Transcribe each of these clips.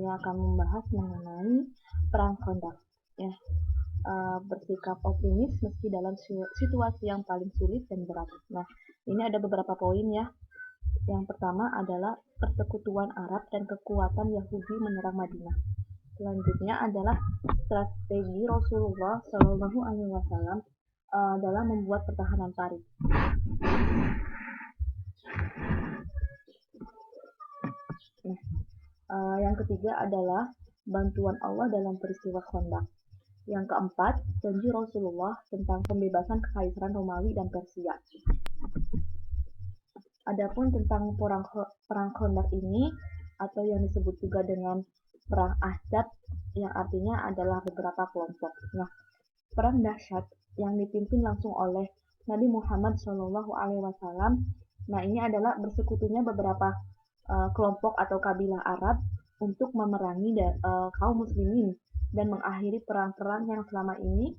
saya akan membahas mengenai perang Khandaq. Ya, bersikap optimis meski dalam situasi yang paling sulit dan berat. Nah, ini ada beberapa poin ya. Yang pertama adalah persekutuan Arab dan kekuatan Yahudi menyerang Madinah. Selanjutnya adalah strategi Rasulullah Shallallahu Alaihi Wasallam dalam membuat pertahanan Paris. Nah, yang ketiga adalah bantuan Allah dalam peristiwa Khandaq. Yang keempat, janji Rasulullah tentang pembebasan kekaisaran Romawi dan Persia. Adapun tentang perang Khandaq ini, atau yang disebut juga dengan perang Ahzab, yang artinya adalah beberapa kelompok. Nah, perang dahsyat yang dipimpin langsung oleh Nabi Muhammad SAW. Nah, ini adalah bersekutunya beberapa kelompok atau kabilah Arab untuk memerangi kaum muslimin dan mengakhiri perang-perang yang selama ini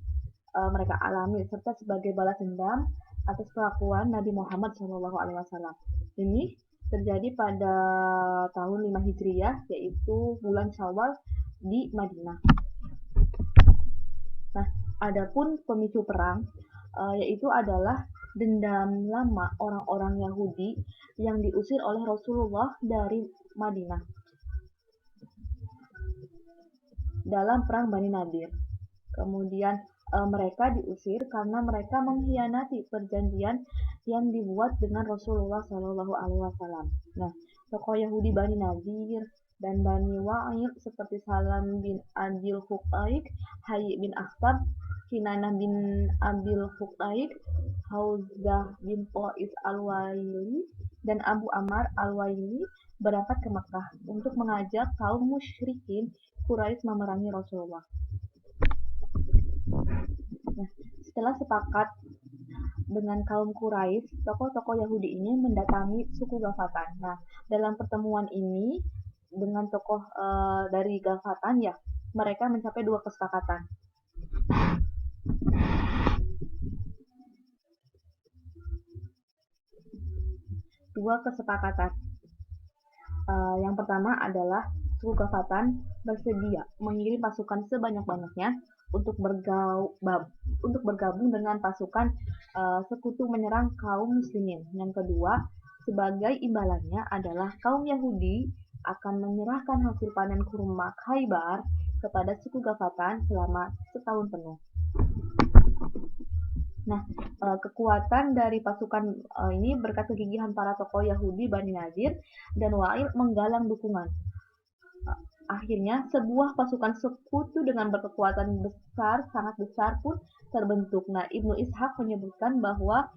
mereka alami, serta sebagai balas dendam atas perlakuan Nabi Muhammad SAW. Ini terjadi pada tahun 5 Hijriah, yaitu bulan Syawal di Madinah. Nah, adapun pemicu perang yaitu adalah dendam lama orang-orang Yahudi yang diusir oleh Rasulullah dari Madinah dalam perang Bani Nadir. Kemudian mereka diusir karena mereka mengkhianati perjanjian yang dibuat dengan Rasulullah Shallallahu Alaihi Wasallam. Nah, tokoh Yahudi Bani Nadir dan Bani Wa'il seperti Salam bin Abil Huqaik, Hayy bin Akhtab, Kinanah bin Abil Huqaik, Hauzah bin Qais al-Waili, dan Abu Ammar al-Waili berangkat ke Makkah untuk mengajak kaum musyrikin Quraisy memerangi Rasulullah. Nah, setelah sepakat dengan kaum Quraisy, tokoh-tokoh Yahudi ini mendatangi suku Ghafatan. Nah, dalam pertemuan ini dengan tokoh dari Ghafatan ya, mereka mencapai dua kesepakatan. Yang pertama adalah suku Ghafatan bersedia mengirim pasukan sebanyak-banyaknya untuk bergabung dengan pasukan sekutu menyerang kaum muslimin. Yang kedua, sebagai imbalannya adalah kaum Yahudi akan menyerahkan hasil panen kurma Khaybar kepada suku Ghafatan selama setahun penuh. Nah, kekuatan dari pasukan ini berkat kegigihan para tokoh Yahudi Bani Nadir dan Wa'il menggalang dukungan. Akhirnya, sebuah pasukan sekutu dengan berkekuatan besar, sangat besar pun terbentuk. Nah, Ibnu Ishaq menyebutkan bahwa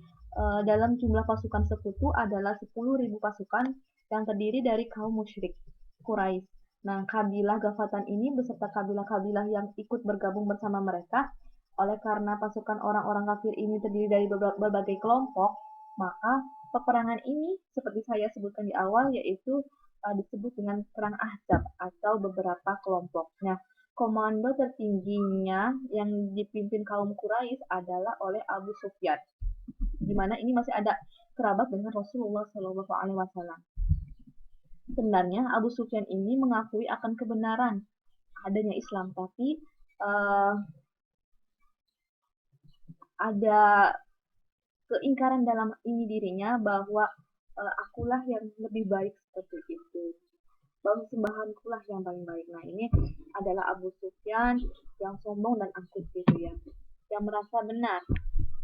dalam jumlah pasukan sekutu adalah 10.000 pasukan yang terdiri dari kaum musyrik Quraisy. Nah, kabilah Ghafatan ini beserta kabilah-kabilah yang ikut bergabung bersama mereka. Oleh karena pasukan orang-orang kafir ini terdiri dari berbagai kelompok, maka peperangan ini seperti saya sebutkan di awal yaitu disebut dengan perang Ahzab atau beberapa kelompok. Nah, komando tertingginya yang dipimpin kaum Quraisy adalah oleh Abu Sufyan, di mana ini masih ada kerabat dengan Rasulullah Shallallahu Alaihi Wasallam. Sebenarnya Abu Sufyan ini mengakui akan kebenaran adanya Islam, tapi ada keingkaran dalam ini dirinya bahwa akulah yang lebih baik seperti itu. Bahwa sembahankulah yang paling baik. Nah, ini adalah Abu Sufyan yang sombong dan angkuh gitu ya, yang merasa benar.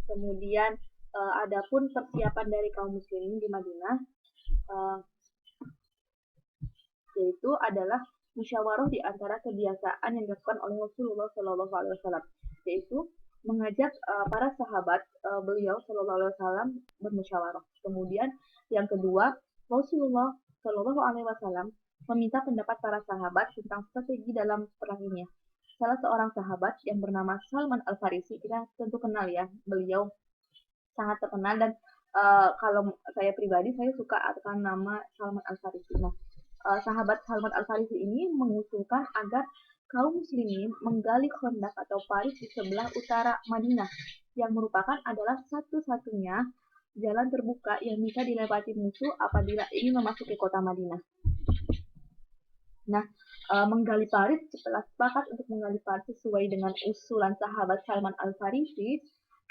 Kemudian adapun persiapan dari kaum muslimin di Madinah yaitu adalah musyawarah di antara kebiasaan yang dilakukan oleh Rasulullah Shallallahu Alaihi Wasallam, yaitu mengajak para sahabat beliau Shallallahu Alaihi Wasallam bermusyawarah. Kemudian yang kedua, Rasulullah Shallallahu Alaihi Wasallam meminta pendapat para sahabat tentang strategi dalam perang ini. Salah seorang sahabat yang bernama Salman Al-Farisi, kita tentu kenal ya, beliau sangat terkenal dan kalau saya pribadi saya suka akan nama Salman Al-Farisi. Nah, sahabat Salman Al-Farisi ini mengusulkan agar kaum muslimin menggali Khandaq atau Paris di sebelah utara Madinah, yang merupakan adalah satu-satunya jalan terbuka yang bisa dilewati musuh apabila ingin memasuki kota Madinah. Nah, menggali parit. Setelah sepakat untuk menggali parit sesuai dengan usulan sahabat Salman Al-Farisi,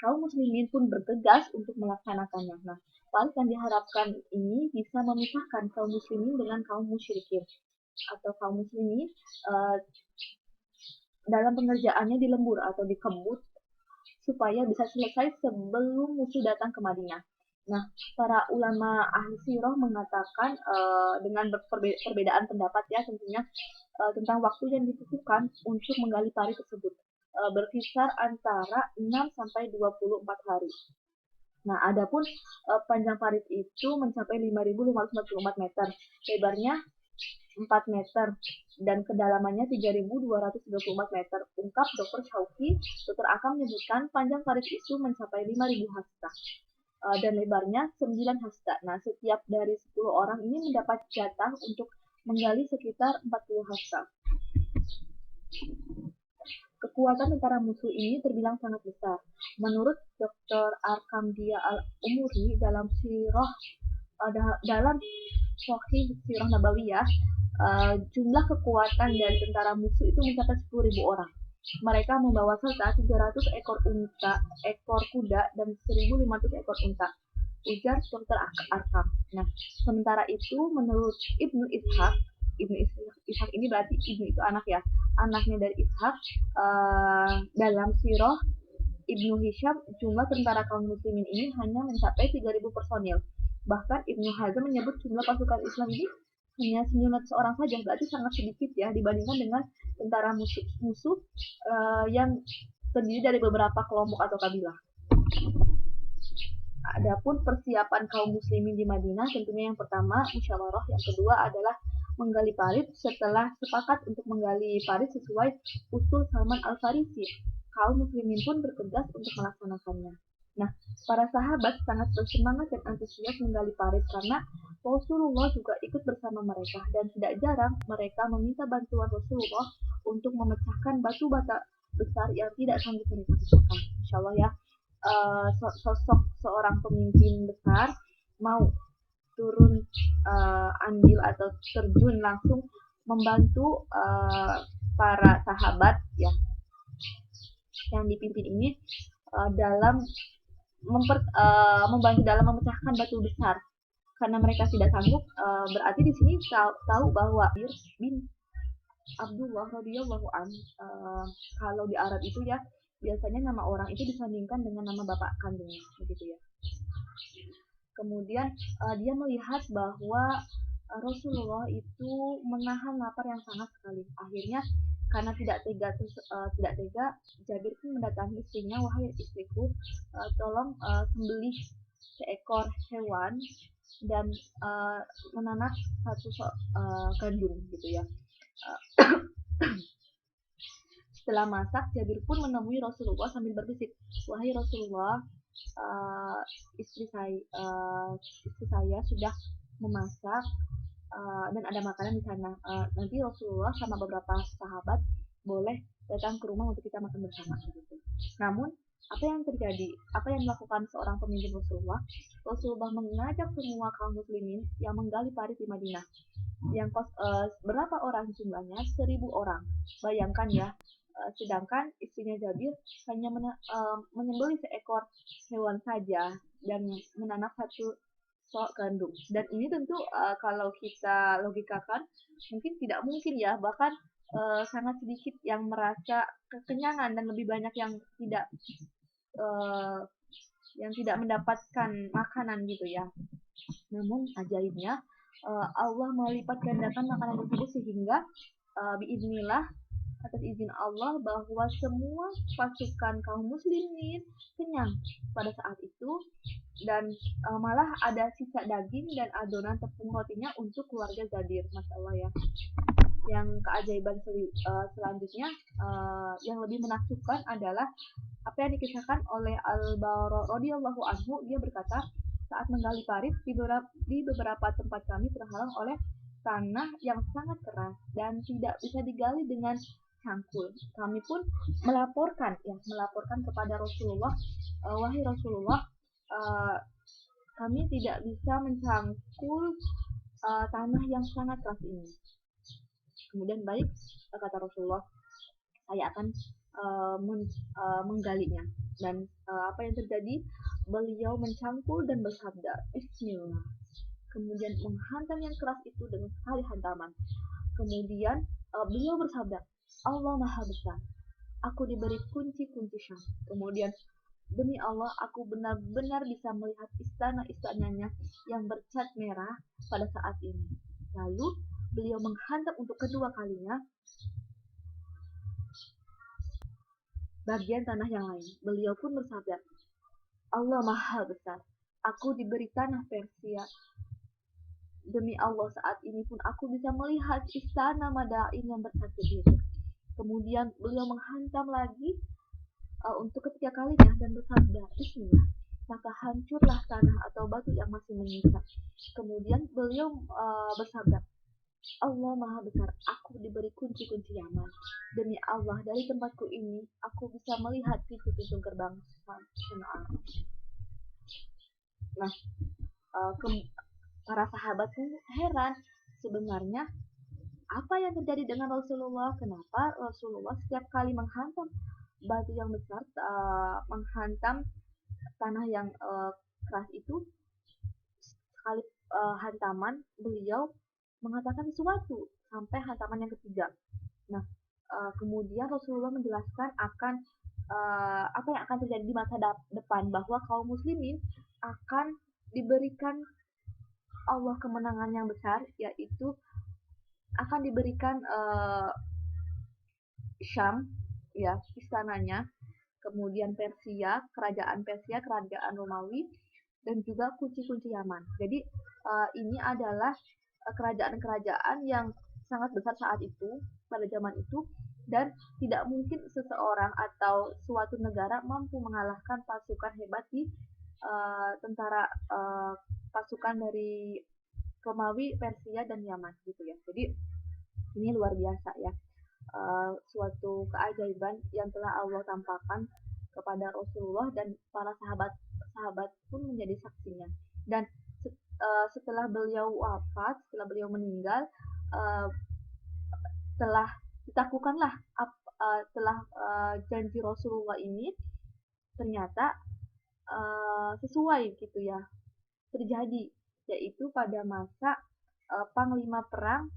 kaum muslimin pun bergegas untuk melaksanakannya. Nah, parit yang diharapkan ini bisa memisahkan kaum muslimin dengan kaum musyrikin, atau kaum muslimin dalam pengerjaannya di lembur atau di kebut, supaya bisa selesai sebelum musuh datang ke Madinah. Nah, para ulama ahli sirah mengatakan dengan perbedaan pendapat ya tentunya tentang waktu yang dibutuhkan untuk menggali parit tersebut, berkisar antara 6 sampai 24 hari. Nah, adapun panjang parit itu mencapai 5.544 meter, lebarnya 4 meter, dan kedalamannya 3.224 meter. Ungkap Dr. Syauki, Dr. Akam menyebutkan panjang parit itu mencapai 5.000 hasta dan lebarnya 9 hasta. Nah, setiap dari 10 orang ini mendapat jatah untuk menggali sekitar 40 hasta. Kekuatan tentara musuh ini terbilang sangat besar. Menurut Dr. Arkamdia Al-Umuri dalam sirah dalam Sahih Sirah Nabawiyah, jumlah kekuatan dari tentara musuh itu mencapai 10.000 orang. Mereka membawa serta 300 ekor kuda dan 1.500 ekor unta, ujar Dr. Arkam. Nah, sementara itu menurut Ibnu Ishaq ini berarti Ibnu itu anak ya, anaknya dari Ishaq, dalam sirah Ibnu Hisham, jumlah tentara kaum muslimin ini hanya mencapai 3.000 personil. Bahkan Ibnu Hazm menyebut jumlah pasukan Islam ini hanya 900 orang saja, berarti sangat sedikit ya dibandingkan dengan tentara musuh yang terdiri dari beberapa kelompok atau kabilah. Adapun persiapan kaum muslimin di Madinah, tentunya yang pertama musyawarah, yang kedua adalah menggali parit. Setelah sepakat untuk menggali parit sesuai usul Salman Al-Farisi, kaum muslimin pun bergegas untuk melaksanakannya. Nah, para sahabat sangat bersemangat dan antusias menggali parit karena Rasulullah juga ikut bersama mereka, dan tidak jarang mereka meminta bantuan Rasulullah untuk memecahkan batu bata besar yang tidak sanggup mereka pecahkan. Insya Allah ya, sosok seorang pemimpin besar mau turun andil atau terjun langsung membantu para sahabat ya yang dipimpin ini dalam membantu dalam memecahkan batu besar karena mereka tidak sanggup. Berarti di sini tahu bahwa bin Abdullah radhiyallahu an, kalau di Arab itu ya biasanya nama orang itu disandingkan dengan nama bapak kandungnya begitu ya. Kemudian dia melihat bahwa Rasulullah itu menahan lapar yang sangat sekali. Akhirnya karena tidak tega, Jabir pun mendatangi istrinya, wahai istriku, tolong sembelih seekor hewan dan menanak satu gandum gitu ya. Setelah masak, Jabir pun menemui Rasulullah sambil berbisik, wahai Rasulullah, istri saya sudah memasak dan ada makanan di sana. Nanti Rasulullah sama beberapa sahabat boleh datang ke rumah untuk kita makan bersama gitu. Namun apa yang terjadi? Apa yang dilakukan seorang pemimpin Rasulullah? Rasulullah mengajak semua kaum muslimin yang menggali parit di Madinah. Yang berapa orang jumlahnya? 1.000 orang. Bayangkan ya. Sedangkan istrinya Jabir hanya menyembelih seekor hewan saja dan menanak satu sok gandum. Dan ini tentu kalau kita logikakan mungkin tidak mungkin ya, bahkan sangat sedikit yang merasa kekenyangan dan lebih banyak yang tidak mendapatkan makanan gitu ya. Namun ajaibnya Allah melipat gandakan makanan tersebut sehingga biiznillah, atas izin Allah, bahwa semua pasukan kaum muslimin kenyang pada saat itu, dan malah ada sisa daging dan adonan tepung rotinya untuk keluarga Jabir. Masya Allah ya. Yang keajaiban selanjutnya yang lebih menakjubkan adalah apa yang dikisahkan oleh Al-Bara radhiyallahu anhu. Dia berkata, saat menggali parit di beberapa tempat kami terhalang oleh tanah yang sangat keras dan tidak bisa digali dengan cangkul. Kami pun melaporkan kepada Rasulullah, wahai Rasulullah, kami tidak bisa mencangkul tanah yang sangat keras ini. Kemudian baik, kata Rasulullah, saya akan menggalinya. Dan apa yang terjadi? Beliau mencangkul dan bersabda, Bismillah. Kemudian menghantam yang keras itu dengan sekali hantaman. Kemudian beliau bersabda, Allah Maha Besar. Aku diberi kunci-kunci Syam. Kemudian demi Allah, aku benar-benar bisa melihat istana-istananya yang bercat merah pada saat ini. Lalu beliau menghantam untuk kedua kalinya bagian tanah yang lain. Beliau pun bersabda, Allah Maha Besar. Aku diberi tanah Persia. Demi Allah, saat ini pun aku bisa melihat istana Madain yang bercat biru. Kemudian beliau menghantam lagi untuk ketiga kalinya dan bersabda, Bismillah. Maka hancurlah tanah atau batu yang masih menyisa. Kemudian beliau bersabda, Allah Maha Besar, aku diberi kunci-kunci Yaman. Demi Allah, dari tempatku ini, aku bisa melihat pintu-pintu gerbang Sanaa. Nah, para sahabat pun heran, sebenarnya apa yang terjadi dengan Rasulullah? Kenapa Rasulullah setiap kali menghantam batu yang besar, menghantam tanah yang keras itu, sekali hantaman beliau mengatakan sesuatu sampai hantaman yang ketiga. Nah, kemudian Rasulullah menjelaskan akan apa yang akan terjadi di masa depan, bahwa kaum muslimin akan diberikan Allah kemenangan yang besar, yaitu akan diberikan Syam, ya, istananya, kemudian Persia, kerajaan Romawi, dan juga kunci-kunci Yaman. Jadi ini adalah kerajaan-kerajaan yang sangat besar saat itu, pada zaman itu, dan tidak mungkin seseorang atau suatu negara mampu mengalahkan pasukan hebat di tentara pasukan dari Romawi, Persia, dan Yaman gitu ya. Jadi ini luar biasa ya, suatu keajaiban yang telah Allah tampakkan kepada Rasulullah, dan para sahabat pun menjadi saksinya. Dan setelah beliau wafat, setelah beliau meninggal, telah ditaklukanlah setelah janji Rasulullah ini ternyata sesuai gitu ya, terjadi, yaitu pada masa panglima perang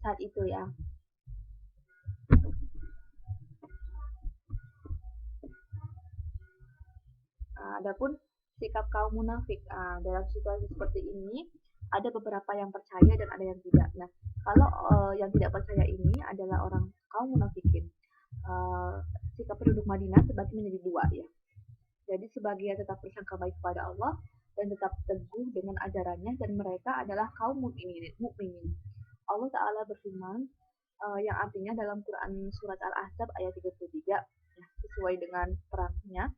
saat itu ya. Adapun sikap kaum munafik dalam situasi seperti ini, ada beberapa yang percaya dan ada yang tidak. Nah, kalau yang tidak percaya ini adalah orang kaum munafikin. Sikap penduduk Madinah terbagi menjadi dua ya. Jadi sebagian tetap bersangka baik kepada Allah dan tetap teguh dengan ajarannya, dan mereka adalah kaum mukminin. Allah Ta'ala berfirman yang artinya dalam Quran surat Al-Ahzab ayat 33 ya, sesuai dengan perangnya.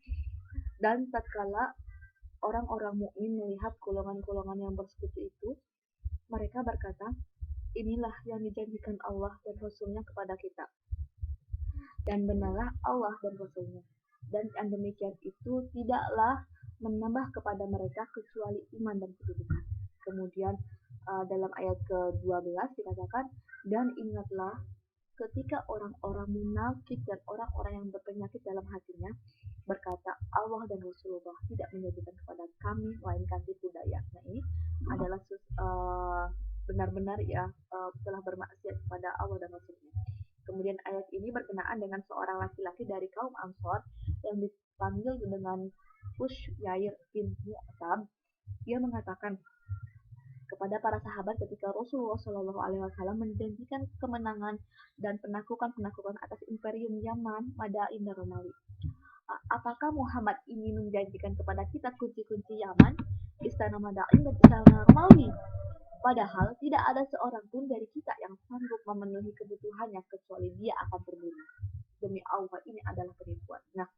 Dan tatkala orang-orang mukmin melihat golongan-golongan yang bersekutu itu, mereka berkata, inilah yang dijanjikan Allah dan Rasulnya kepada kita, dan benarlah Allah dan Rasulnya, dan yang demikian itu tidaklah menambah kepada mereka kecuali iman dan kedudukan. Kemudian dalam ayat ke-12 dikatakan, dan ingatlah ketika orang-orang munafik dan orang-orang yang berpenyakit dalam hatinya berkata, Allah dan Rasulullah tidak menjadikan kepada kami melainkan tipu daya. Nah, ini adalah benar-benar ya telah bermaksiat kepada Allah dan Rasulnya. Kemudian ayat ini berkenaan dengan seorang laki-laki dari kaum Ansor yang dipanggil dengan Ushyair bin Mu'tab. Dia mengatakan kepada para sahabat ketika Rasulullah Shallallahu Alaihi Wasallam menjanjikan kemenangan dan penaklukan atas Imperium Yaman, Madain, dan Romawi. Apakah Muhammad ini menjanjikan kepada kita kunci-kunci Yaman, istana Madain, dan istana Romawi? Padahal tidak ada seorang pun dari kita yang sanggup memenuhi kebutuhannya kecuali dia akan terbunuh. Demi Allah, ini adalah penipuan. Nah,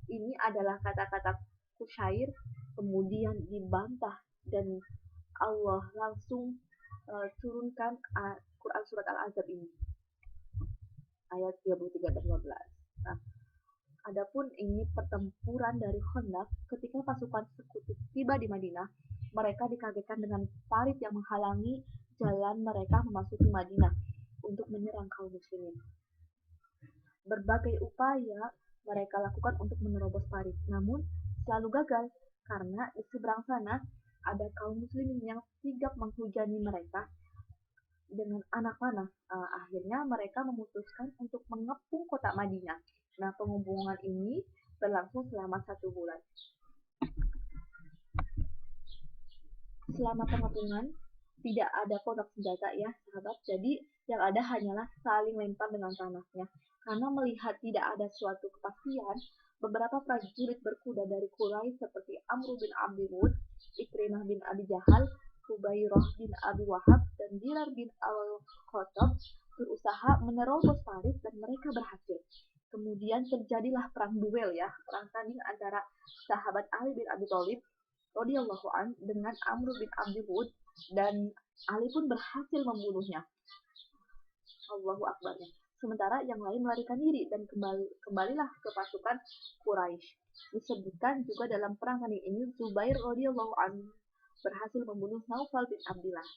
ini adalah kata-kata Kusyair, kemudian dibantah dan Allah langsung turunkan Quran surat Al-Ahzab ini ayat 33 dan 12. Nah, adapun ini pertempuran dari Khandaq, ketika pasukan sekutu tiba di Madinah, mereka dikagetkan dengan parit yang menghalangi jalan mereka memasuki Madinah untuk menyerang kaum muslimin. Berbagai upaya mereka lakukan untuk menerobos parit, namun selalu gagal karena di seberang sana ada kaum muslimin yang sigap menghujani mereka dengan anak panah. Akhirnya mereka memutuskan untuk mengepung kota Madinah. Nah, pengepungan ini berlangsung selama 1 bulan. Selama pengepungan tidak ada kontak senjata ya sahabat, jadi yang ada hanyalah saling lempar dengan panahnya. Karena melihat tidak ada suatu kepastian, beberapa prajurit berkuda dari Quraisy seperti Amr bin Abi Wud, Ikrimah bin Abi Jahal, Hubairah bin Abi Wahab, dan Dirar bin Al-Khattab berusaha menerobos parit dan mereka berhasil. Kemudian terjadilah perang duel ya, perang tanding antara sahabat Ali bin Abi Thalib radhiyallahu an dengan Amr bin Abi Wud, dan Ali pun berhasil membunuhnya. Allahu Akbar. Sementara yang lain melarikan diri dan kembalilah ke pasukan Quraisy. Disebutkan juga dalam perang tanding ini Zubair radhiyallahu an berhasil membunuh Naufal bin Abdillah.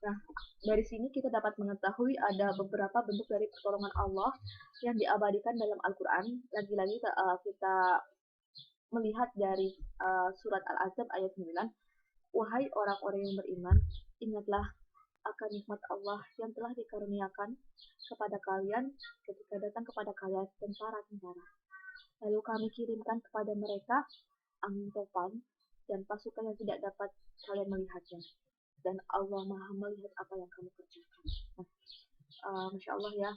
Nah, dari sini kita dapat mengetahui ada beberapa bentuk dari pertolongan Allah yang diabadikan dalam Al-Quran. Lagi-lagi kita melihat dari surat Al-Ahzab ayat 9. Wahai orang-orang yang beriman, ingatlah akan nikmat Allah yang telah dikaruniakan kepada kalian ketika datang kepada kalian tentara-tentara. Lalu kami kirimkan kepada mereka angin topan dan pasukan yang tidak dapat kalian melihatnya. Dan Allah Maha melihat apa yang kamu kerjakan. Nah, Masya Allah ya,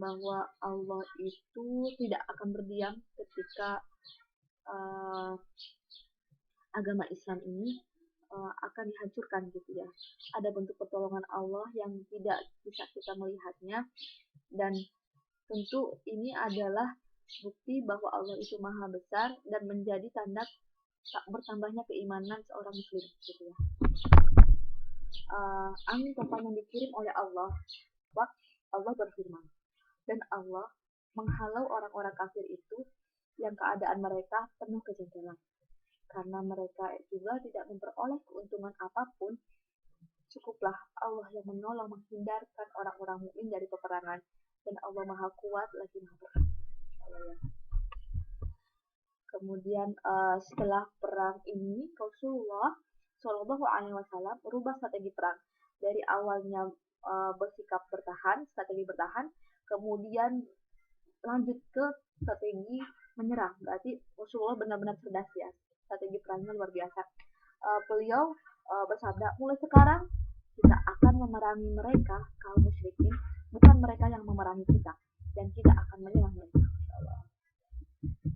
bahwa Allah itu tidak akan berdiam ketika agama Islam ini akan dihancurkan gitu ya. Ada bentuk pertolongan Allah yang tidak bisa kita melihatnya, dan tentu ini adalah bukti bahwa Allah itu maha besar dan menjadi tanda tak bertambahnya keimanan seorang muslim gitu ya. Angin topan yang dikirim oleh Allah berfirman, dan Allah menghalau orang-orang kafir itu yang keadaan mereka penuh kejengkelan. Karena mereka juga tidak memperoleh keuntungan apapun, cukuplah Allah yang menolong menghindarkan orang-orang mukmin dari peperangan, dan Allah Maha Kuat lagi Maha Perkasa. Kemudian setelah perang ini Rasulullah Shallallahu Alaihi Wasallam merubah strategi perang dari awalnya bersikap strategi bertahan, kemudian lanjut ke strategi menyerang. Berarti Rasulullah benar-benar cerdas ya. Strategi perangnya luar biasa. Beliau bersabda, mulai sekarang kita akan memerangi mereka kaum musyrikin, bukan mereka yang memerangi kita, dan kita akan menyerang mereka.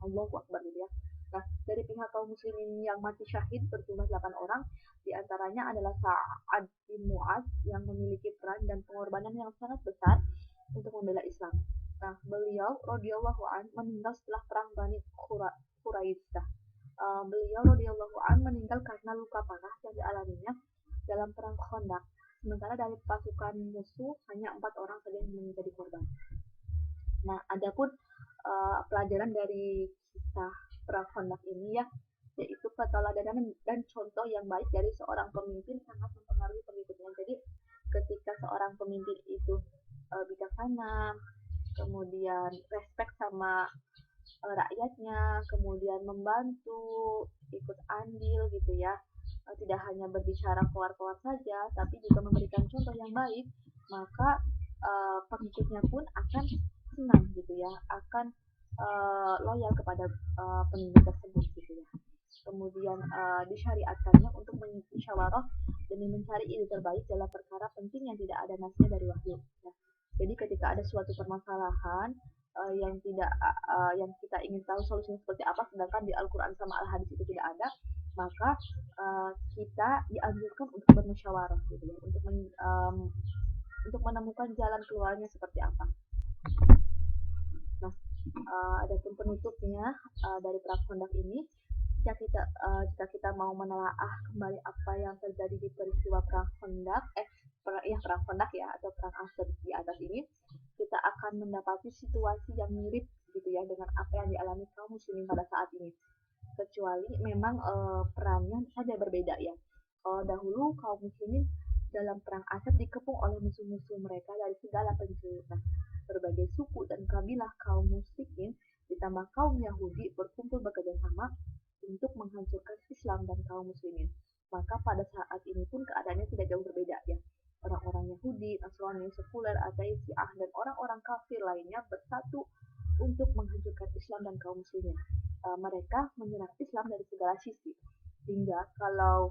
Allahu Akbar ya. Nah, dari pihak kaum muslimin yang mati syahid berjumlah 8 orang, diantaranya adalah Sa'ad bin Mu'adz yang memiliki peran dan pengorbanan yang sangat besar untuk membela Islam. Nah, beliau radhiyallahu an meninggal setelah perang Bani Quraisyah. Beliau radhiyallahu an meninggal karena luka parah yang dialaminya dalam perang Khandaq. Sementara dari pasukan musuh hanya 4 orang saja yang menjadi korban. Nah, adapun pelajaran dari kisah perang Khandaq ini ya, yaitu keteladanan dan contoh yang baik dari seorang pemimpin sangat mempengaruhi pengikutnya. Jadi ketika seorang pemimpin itu bijaksana, kemudian respect sama rakyatnya, kemudian membantu, ikut andil gitu ya, tidak hanya berbicara keluar-keluar saja, tapi juga memberikan contoh yang baik, maka pengikutnya pun akan senang gitu ya, akan loyal kepada pemimpin tersebut gitu ya. Kemudian disyariatkannya untuk musyawarah demi mencari ide terbaik dalam perkara penting yang tidak ada nasnya dari wahyu. Nah, jadi ketika ada suatu permasalahan yang kita ingin tahu solusinya seperti apa, sedangkan di Al-Quran sama Al-Hadis itu tidak ada, maka kita dianjurkan untuk bermusyawarah gitu ya, untuk menemukan jalan keluarnya seperti apa. Nah, adapun penutupnya dari perang Khandaq ini, jika kita mau menelaah kembali apa yang terjadi di peristiwa perang Khandaq, perang Khandaq ya, atau perang Ahzab di atas ini, kita akan mendapati situasi yang mirip gitu ya dengan apa yang dialami kaum muslimin pada saat ini. Kecuali memang perannya saja berbeda ya. Dahulu kaum muslimin dalam perang Asad dikepung oleh musuh-musuh mereka dari segala penjuru. Nah, berbagai suku dan kabilah kaum musyrikin ditambah kaum Yahudi berkumpul bekerja sama untuk menghancurkan Islam dan kaum muslimin. Maka pada saat ini pun keadaannya tidak jauh berbeda ya. Orang-orang Yahudi, Nasrani, sekuler, ateis, Syiah, dan orang-orang kafir lainnya bersatu untuk menghancurkan Islam dan kaum muslimin. Mereka menyerang Islam dari segala sisi. Hingga kalau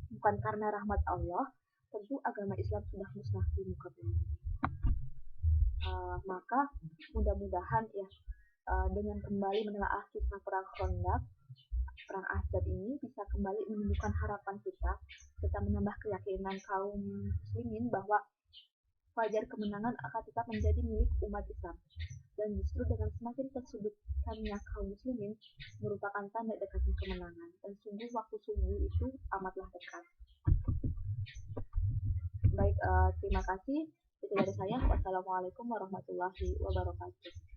bukan karena rahmat Allah, tentu agama Islam sudah musnah di muka bumi. Maka mudah-mudahan ya dengan kembali menelaah kisah perang Khandaq, perang Ahzab ini bisa kembali menumbuhkan harapan kita serta menambah keyakinan kaum muslimin bahwa fajar kemenangan akan tetap menjadi milik umat Islam. Dan justru dengan semakin tersudutkannya kaum muslimin merupakan tanda dekatnya kemenangan. Dan sungguh waktu sungguh itu amatlah dekat. Baik, terima kasih. Itu dari saya. Wassalamualaikum warahmatullahi wabarakatuh.